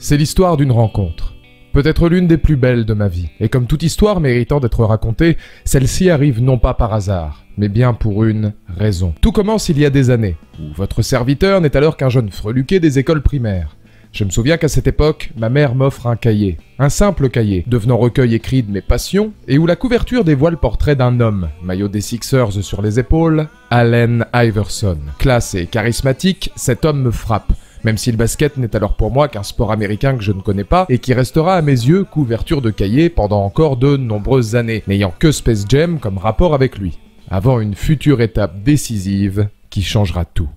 C'est l'histoire d'une rencontre. Peut-être l'une des plus belles de ma vie. Et comme toute histoire méritant d'être racontée, celle-ci arrive non pas par hasard, mais bien pour une raison. Tout commence il y a des années, où votre serviteur n'est alors qu'un jeune freluqué des écoles primaires. Je me souviens qu'à cette époque, ma mère m'offre un cahier. Un simple cahier, devenant recueil écrit de mes passions, et où la couverture dévoile le portrait d'un homme, maillot des Sixers sur les épaules, Allen Iverson. Classe et charismatique, cet homme me frappe. Même si le basket n'est alors pour moi qu'un sport américain que je ne connais pas et qui restera à mes yeux couverture de cahier pendant encore de nombreuses années, n'ayant que Space Jam comme rapport avec lui, avant une future étape décisive qui changera tout.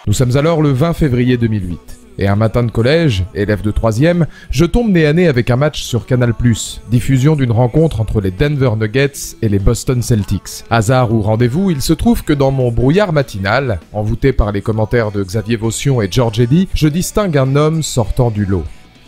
Nous sommes alors le 20 février 2008. Et un matin de collège, élève de 3e, je tombe nez à nez avec un match sur Canal+, diffusion d'une rencontre entre les Denver Nuggets et les Boston Celtics. Hasard ou rendez-vous, il se trouve que dans mon brouillard matinal, envoûté par les commentaires de Xavier Vaution et George Eddy, je distingue un homme sortant du lot.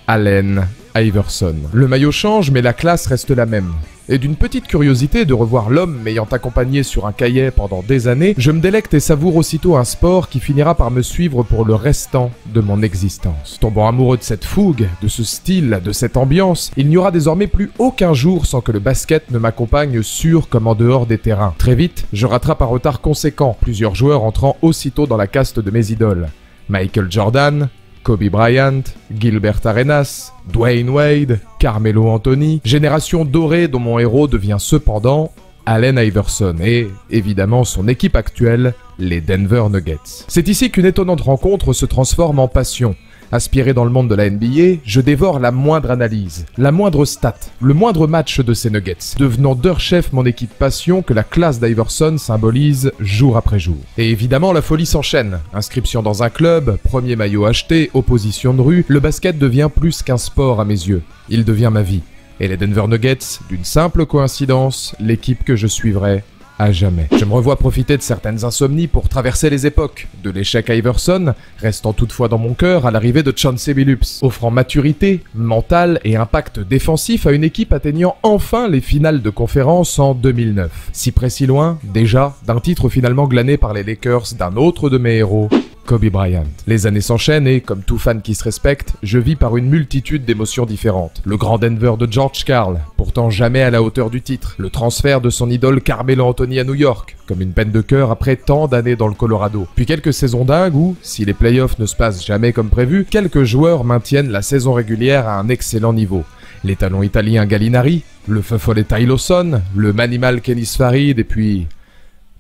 Allen Iverson. Le maillot change, mais la classe reste la même. Et d'une petite curiosité de revoir l'homme m'ayant accompagné sur un cahier pendant des années, je me délecte et savoure aussitôt un sport qui finira par me suivre pour le restant de mon existence. Tombant amoureux de cette fougue, de ce style, de cette ambiance, il n'y aura désormais plus aucun jour sans que le basket ne m'accompagne sur comme en dehors des terrains. Très vite, je rattrape un retard conséquent, plusieurs joueurs entrant aussitôt dans la caste de mes idoles. Michael Jordan, Kobe Bryant, Gilbert Arenas, Dwayne Wade, Carmelo Anthony, génération dorée dont mon héros devient cependant Allen Iverson et, évidemment, son équipe actuelle, les Denver Nuggets. C'est ici qu'une étonnante rencontre se transforme en passion. Aspiré dans le monde de la NBA, je dévore la moindre analyse, la moindre stat, le moindre match de ces Nuggets, devenant d'heure-chef mon équipe passion que la classe d'Iverson symbolise jour après jour. Et évidemment, la folie s'enchaîne. Inscription dans un club, premier maillot acheté, opposition de rue, le basket devient plus qu'un sport à mes yeux. Il devient ma vie. Et les Denver Nuggets, d'une simple coïncidence, l'équipe que je suivrai à jamais. Je me revois profiter de certaines insomnies pour traverser les époques, de l'échec Iverson, restant toutefois dans mon cœur à l'arrivée de Chauncey Billups, offrant maturité, mental et impact défensif à une équipe atteignant enfin les finales de conférence en 2009. Si près si loin, déjà, d'un titre finalement glané par les Lakers d'un autre de mes héros, Kobe Bryant. Les années s'enchaînent et, comme tout fan qui se respecte, je vis par une multitude d'émotions différentes. Le grand Denver de George Karl, pourtant jamais à la hauteur du titre. Le transfert de son idole Carmelo Anthony à New York, comme une peine de cœur après tant d'années dans le Colorado. Puis quelques saisons dingues où, si les playoffs ne se passent jamais comme prévu, quelques joueurs maintiennent la saison régulière à un excellent niveau. Les talons italiens Gallinari, le feu follet Ty Lawson, le manimal Kenis Farid et puis...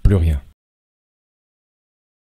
plus rien.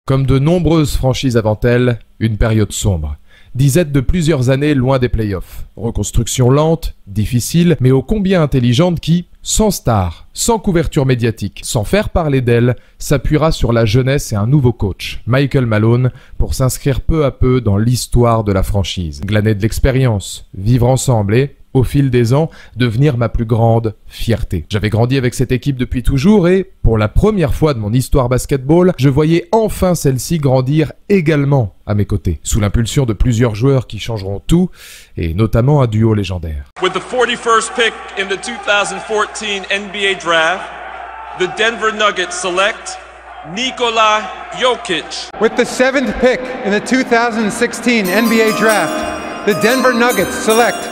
Comme de nombreuses franchises avant elle, une période sombre. Disette de plusieurs années loin des playoffs. Reconstruction lente, difficile, mais ô combien intelligente qui, sans star, sans couverture médiatique, sans faire parler d'elle, s'appuiera sur la jeunesse et un nouveau coach, Michael Malone, pour s'inscrire peu à peu dans l'histoire de la franchise. Glaner de l'expérience, vivre ensemble et, au fil des ans, devenir ma plus grande fierté. J'avais grandi avec cette équipe depuis toujours et, pour la première fois de mon histoire basketball, je voyais enfin celle-ci grandir également à mes côtés, sous l'impulsion de plusieurs joueurs qui changeront tout, et notamment un duo légendaire. With the 41st pick in the 2014 NBA Draft, the Denver Nuggets select Nikola Jokic. With the 7th pick in the 2016 NBA Draft, the Denver Nuggets select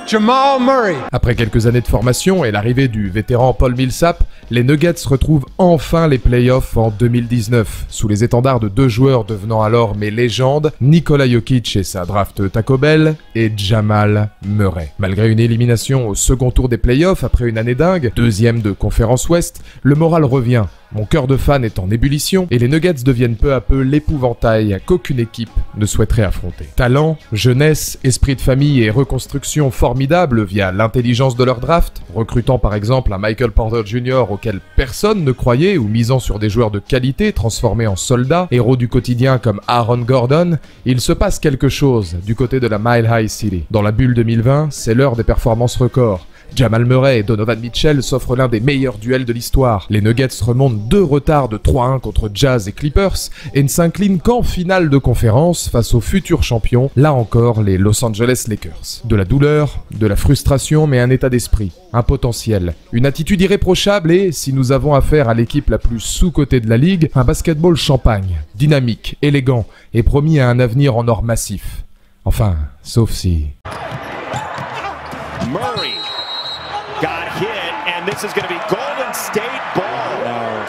Jamal Murray. Après quelques années de formation et l'arrivée du vétéran Paul Millsap, les Nuggets retrouvent enfin les playoffs en 2019, sous les étendards de deux joueurs devenant alors mes légendes, Nikola Jokic et sa draft Taco Bell, et Jamal Murray. Malgré une élimination au second tour des playoffs après une année dingue, deuxième de conférence Ouest, le moral revient. Mon cœur de fan est en ébullition et les Nuggets deviennent peu à peu l'épouvantail qu'aucune équipe ne souhaiterait affronter. Talent, jeunesse, esprit de famille et reconstruction formidable via l'intelligence de leur draft, recrutant par exemple un Michael Porter Jr. auquel personne ne croyait ou misant sur des joueurs de qualité transformés en soldats, héros du quotidien comme Aaron Gordon, il se passe quelque chose du côté de la Mile High City. Dans la bulle 2020, c'est l'heure des performances records. Jamal Murray et Donovan Mitchell s'offrent l'un des meilleurs duels de l'histoire. Les Nuggets remontent 2 retards de 3-1 contre Jazz et Clippers et ne s'inclinent qu'en finale de conférence face aux futurs champions, là encore les Los Angeles Lakers. De la douleur, de la frustration, mais un état d'esprit, un potentiel, une attitude irréprochable et, si nous avons affaire à l'équipe la plus sous-cotée de la ligue, un basketball champagne, dynamique, élégant et promis à un avenir en or massif. Enfin, sauf si... Murray got hit, and this is going to be Golden State ball.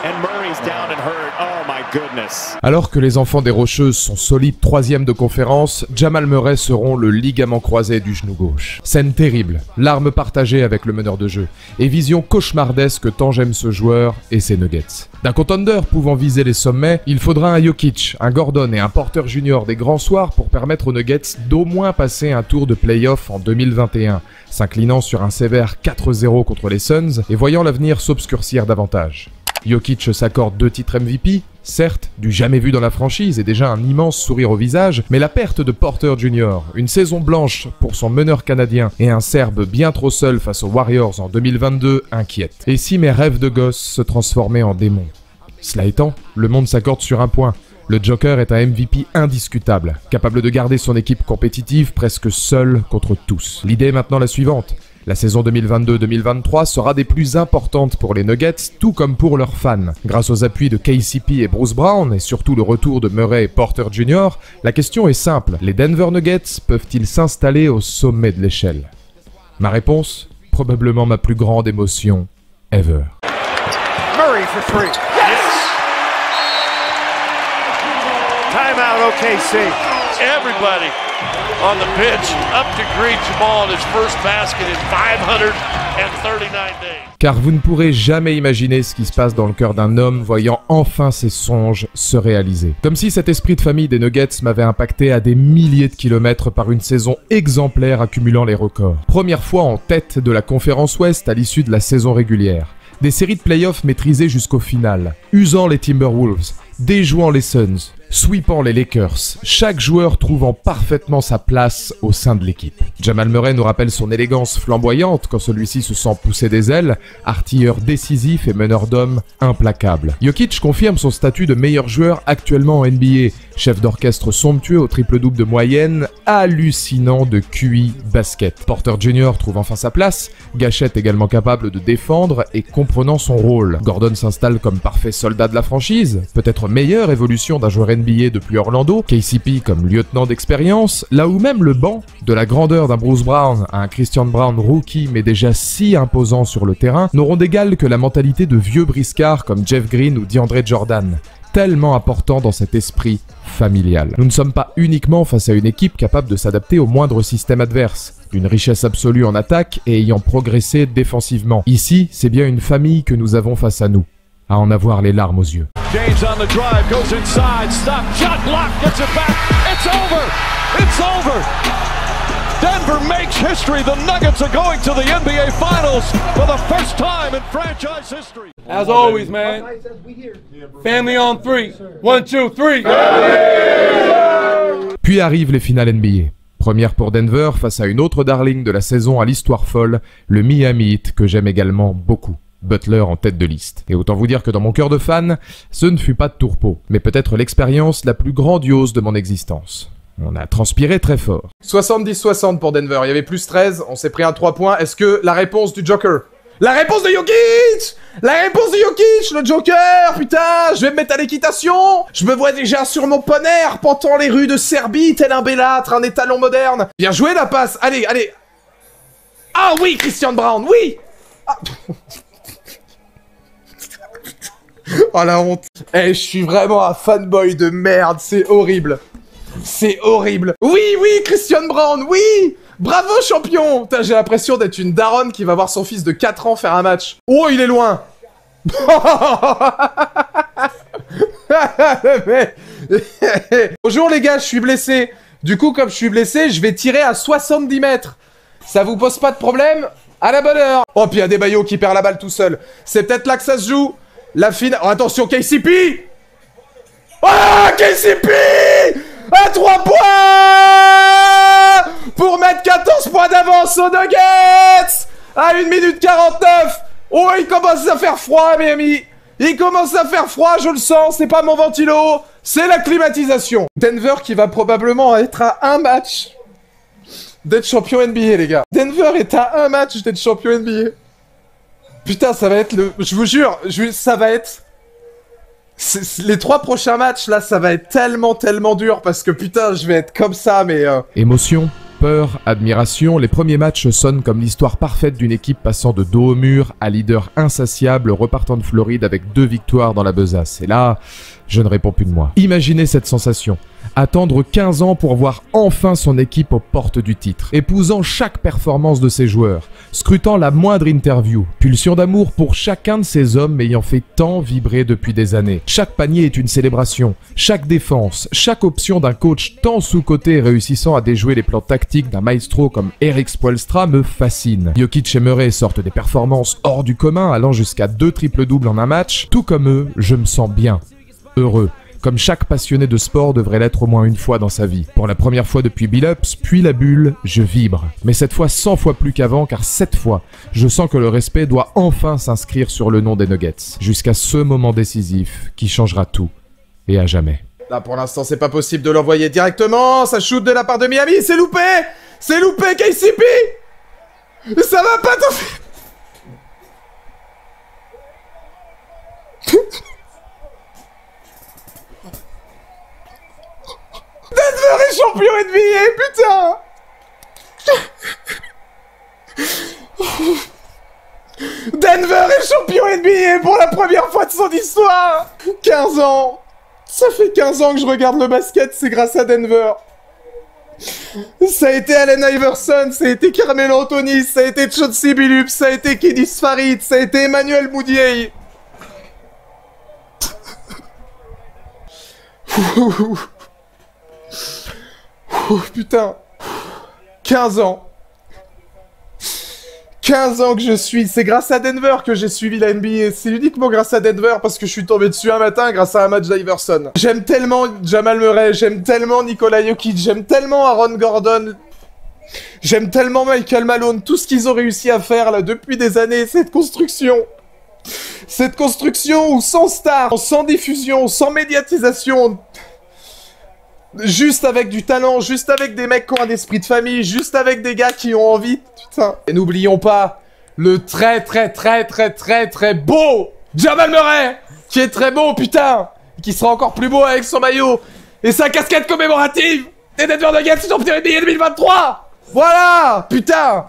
And Murray's down and hurt. Oh my goodness. Alors que les enfants des Rocheuses sont solides 3e de conférence, Jamal Murray seront le ligament croisé du genou gauche. Scène terrible, larmes partagées avec le meneur de jeu, et vision cauchemardesque tant j'aime ce joueur et ses Nuggets. D'un contender pouvant viser les sommets, il faudra un Jokic, un Gordon et un Porter Jr. des grands soirs pour permettre aux Nuggets d'au moins passer un tour de play-off en 2021, s'inclinant sur un sévère 4-0 contre les Suns et voyant l'avenir s'obscurcir davantage. Jokic s'accorde 2 titres MVP, certes, du jamais vu dans la franchise et déjà un immense sourire au visage, mais la perte de Porter Jr., une saison blanche pour son meneur canadien et un Serbe bien trop seul face aux Warriors en 2022 inquiète. Et si mes rêves de gosse se transformaient en démons? Cela étant, le monde s'accorde sur un point. Le Joker est un MVP indiscutable, capable de garder son équipe compétitive presque seul contre tous. L'idée est maintenant la suivante. La saison 2022-2023 sera des plus importantes pour les Nuggets, tout comme pour leurs fans. Grâce aux appuis de KCP et Bruce Brown, et surtout le retour de Murray et Porter Jr., la question est simple. Les Denver Nuggets peuvent-ils s'installer au sommet de l'échelle? Ma réponse? Probablement ma plus grande émotion ever. Murray for 3. Yes! Timeout OKC. Everybody on the pitch up to greet Jamal in his first basket in 539 days. Car vous ne pourrez jamais imaginer ce qui se passe dans le cœur d'un homme voyant enfin ses songes se réaliser. Comme si cet esprit de famille des Nuggets m'avait impacté à des milliers de kilomètres par une saison exemplaire accumulant les records. Première fois en tête de la conférence Ouest à l'issue de la saison régulière. Des séries de playoffs maîtrisées jusqu'au final, usant les Timberwolves, déjouant les Suns, sweepant les Lakers, chaque joueur trouvant parfaitement sa place au sein de l'équipe. Jamal Murray nous rappelle son élégance flamboyante quand celui-ci se sent pousser des ailes, artilleur décisif et meneur d'hommes implacable. Jokic confirme son statut de meilleur joueur actuellement en NBA, chef d'orchestre somptueux au triple-double de moyenne, hallucinant de QI basket. Porter Jr. trouve enfin sa place, Gachette également capable de défendre et comprenant son rôle. Gordon s'installe comme parfait soldat de la franchise, peut-être meilleure évolution d'un joueur NBA depuis Orlando, KCP comme lieutenant d'expérience, là où même le banc, de la grandeur d'un Bruce Brown à un Christian Brown rookie mais déjà si imposant sur le terrain, n'auront d'égal que la mentalité de vieux briscards comme Jeff Green ou DeAndre Jordan, tellement important dans cet esprit familial. Nous ne sommes pas uniquement face à une équipe capable de s'adapter au moindre système adverse, d'une richesse absolue en attaque et ayant progressé défensivement. Ici, c'est bien une famille que nous avons face à nous, à en avoir les larmes aux yeux. James on the drive, goes inside, stop, shot block, gets it back. It's over. It's over. Denver makes history. The Nuggets are going to the NBA Finals for the first time in franchise history. As always, man. Family on 3. 1, 2, 3. Puis arrivent les finales NBA. Première pour Denver face à une autre darling de la saison à l'histoire folle, le Miami Heat que j'aime également beaucoup. Butler en tête de liste. Et autant vous dire que dans mon cœur de fan, ce ne fut pas de tourpeau, mais peut-être l'expérience la plus grandiose de mon existence. On a transpiré très fort. 70-60 pour Denver, il y avait plus 13, on s'est pris un 3 points. Est-ce que la réponse du Joker? La réponse de Jokic! La réponse de Jokic, le Joker! Putain, je vais me mettre à l'équitation! Je me vois déjà sur mon poney, arpentant les rues de Serbie, tel un bellâtre, un étalon moderne. Bien joué la passe, allez, allez! Ah oui, Christian Brown, oui! Ah. Oh la honte. Eh, je suis vraiment un fanboy de merde, c'est horrible. C'est horrible. Oui, oui, Christian Brown, oui! Bravo, champion! J'ai l'impression d'être une daronne qui va voir son fils de 4 ans faire un match. Oh, il est loin! Bonjour les gars, je suis blessé. Du coup, comme je suis blessé, je vais tirer à 70 mètres. Ça vous pose pas de problème? À la bonne heure. Oh, puis il y a des Bayo qui perd la balle tout seul. C'est peut-être là que ça se joue. La finale... Oh, attention, KCP! Ah, KCP! À 3 points! Pour mettre 14 points d'avance aux Nuggets! À 1 minute 49. Oh, il commence à faire froid, Miami. Il commence à faire froid, je le sens. C'est pas mon ventilo, c'est la climatisation. Denver qui va probablement être à un match d'être champion NBA, les gars. Denver est à un match d'être champion NBA. Putain, ça va être le... Je vous jure, ça va être... Les 3 prochains matchs, là, ça va être tellement dur parce que putain, je vais être comme ça, mais... Émotion, peur, admiration, les premiers matchs sonnent comme l'histoire parfaite d'une équipe passant de dos au mur à leader insatiable repartant de Floride avec 2 victoires dans la besace. Et là, je ne réponds plus de moi. Imaginez cette sensation. Attendre 15 ans pour voir enfin son équipe aux portes du titre, épousant chaque performance de ses joueurs, scrutant la moindre interview, pulsion d'amour pour chacun de ces hommes ayant fait tant vibrer depuis des années. Chaque panier est une célébration, chaque défense, chaque option d'un coach tant sous-coté réussissant à déjouer les plans tactiques d'un maestro comme Erik Spoelstra me fascine. Jokic et Murray sortent des performances hors du commun allant jusqu'à 2 triples-doubles en un match, tout comme eux, je me sens bien, heureux. Comme chaque passionné de sport devrait l'être au moins une fois dans sa vie. Pour la première fois depuis Billups, puis la bulle, je vibre. Mais cette fois 100 fois plus qu'avant, car cette fois, je sens que le respect doit enfin s'inscrire sur le nom des Nuggets. Jusqu'à ce moment décisif qui changera tout. Et à jamais. Là, pour l'instant, c'est pas possible de l'envoyer directement. Ça shoot de la part de Miami. C'est loupé! C'est loupé, KCP! Ça va pas tout faire! Denver est champion NBA, putain! Denver est champion NBA pour la première fois de son histoire! 15 ans! Ça fait 15 ans que je regarde le basket, c'est grâce à Denver. Ça a été Allen Iverson, ça a été Carmelo Anthony, ça a été Chauncey Billups, ça a été Kedis Farid, ça a été Emmanuel Mudiay. Oh putain, 15 ans. 15 ans que je suis, c'est grâce à Denver que j'ai suivi la NBA, c'est uniquement grâce à Denver parce que je suis tombé dessus un matin grâce à un match d'Iverson. J'aime tellement Jamal Murray, j'aime tellement Nikola Jokic, j'aime tellement Aaron Gordon, j'aime tellement Michael Malone, tout ce qu'ils ont réussi à faire là depuis des années, cette construction où sans star, sans diffusion, sans médiatisation, juste avec du talent, juste avec des mecs qui ont un esprit de famille, juste avec des gars qui ont envie, putain. Et n'oublions pas le très beau Jamal Murray, qui est très beau, putain, et qui sera encore plus beau avec son maillot et sa casquette commémorative des Denver Nuggets champion NBA 2023. Voilà, putain.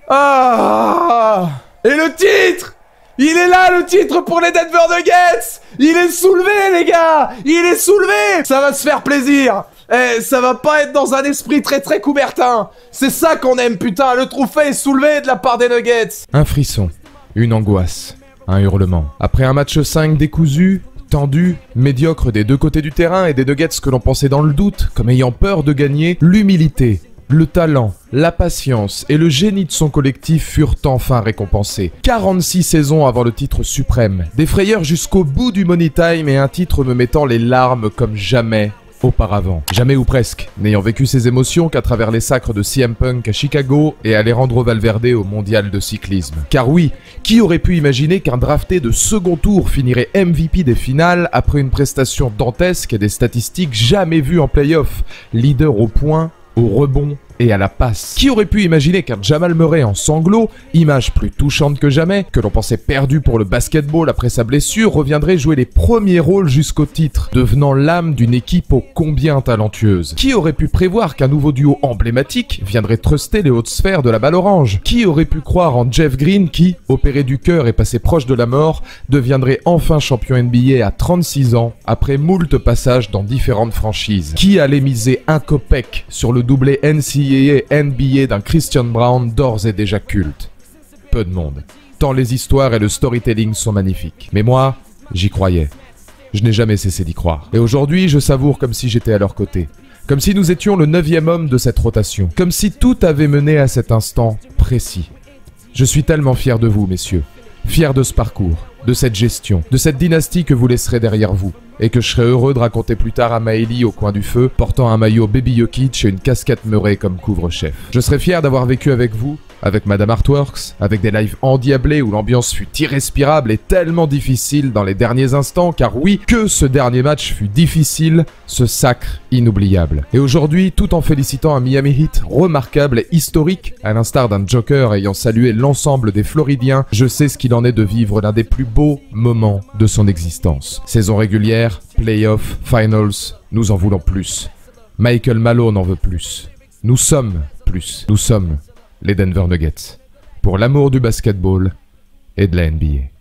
Ah. Et le titre, il est là, le titre pour les Denver Nuggets. Il est soulevé, les gars. Il est soulevé. Ça va se faire plaisir. Eh, ça va pas être dans un esprit très Coubertin. C'est ça qu'on aime, putain. Le trophée est soulevé de la part des Nuggets. Un frisson, une angoisse, un hurlement. Après un match 5 décousu, tendu, médiocre des deux côtés du terrain et des Nuggets que l'on pensait dans le doute, comme ayant peur de gagner, l'humilité, le talent, la patience et le génie de son collectif furent enfin récompensés. 46 saisons avant le titre suprême, des frayeurs jusqu'au bout du Money Time et un titre me mettant les larmes comme jamais auparavant. Jamais ou presque, n'ayant vécu ces émotions qu'à travers les sacres de CM Punk à Chicago et Alejandro Valverde au mondial de cyclisme. Car oui, qui aurait pu imaginer qu'un drafté de second tour finirait MVP des finales après une prestation dantesque et des statistiques jamais vues en play-off, leader au point, au rebond et à la passe. Qui aurait pu imaginer qu'un Jamal Murray en sanglots, image plus touchante que jamais, que l'on pensait perdu pour le basketball après sa blessure, reviendrait jouer les premiers rôles jusqu'au titre, devenant l'âme d'une équipe ô combien talentueuse. Qui aurait pu prévoir qu'un nouveau duo emblématique viendrait truster les hautes sphères de la balle orange? Qui aurait pu croire en Jeff Green qui, opéré du cœur et passé proche de la mort, deviendrait enfin champion NBA à 36 ans, après moult passages dans différentes franchises? Qui allait miser un copec sur le doublé NCAA NBA d'un Christian Brown d'ores et déjà culte? Peu de monde, tant les histoires et le storytelling sont magnifiques. Mais moi, j'y croyais. Je n'ai jamais cessé d'y croire. Et aujourd'hui, je savoure comme si j'étais à leur côté. Comme si nous étions le 9e homme de cette rotation. Comme si tout avait mené à cet instant précis. Je suis tellement fier de vous, messieurs. Fier de ce parcours, de cette gestion, de cette dynastie que vous laisserez derrière vous. et que je serai heureux de raconter plus tard à Maëlie au coin du feu, portant un maillot Baby Jokic et une casquette Murray comme couvre-chef. Je serai fier d'avoir vécu avec vous, avec Madame Artworks, avec des lives endiablés où l'ambiance fut irrespirable et tellement difficile dans les derniers instants, car oui, que ce dernier match fut difficile, ce sacre inoubliable. Et aujourd'hui, tout en félicitant un Miami Heat remarquable et historique, à l'instar d'un Joker ayant salué l'ensemble des Floridiens, je sais ce qu'il en est de vivre l'un des plus beaux moments de son existence. Saison régulière, playoff, finals, nous en voulons plus. Michael Malone en veut plus. Nous sommes plus. Nous sommes les Denver Nuggets, pour l'amour du basketball et de la NBA.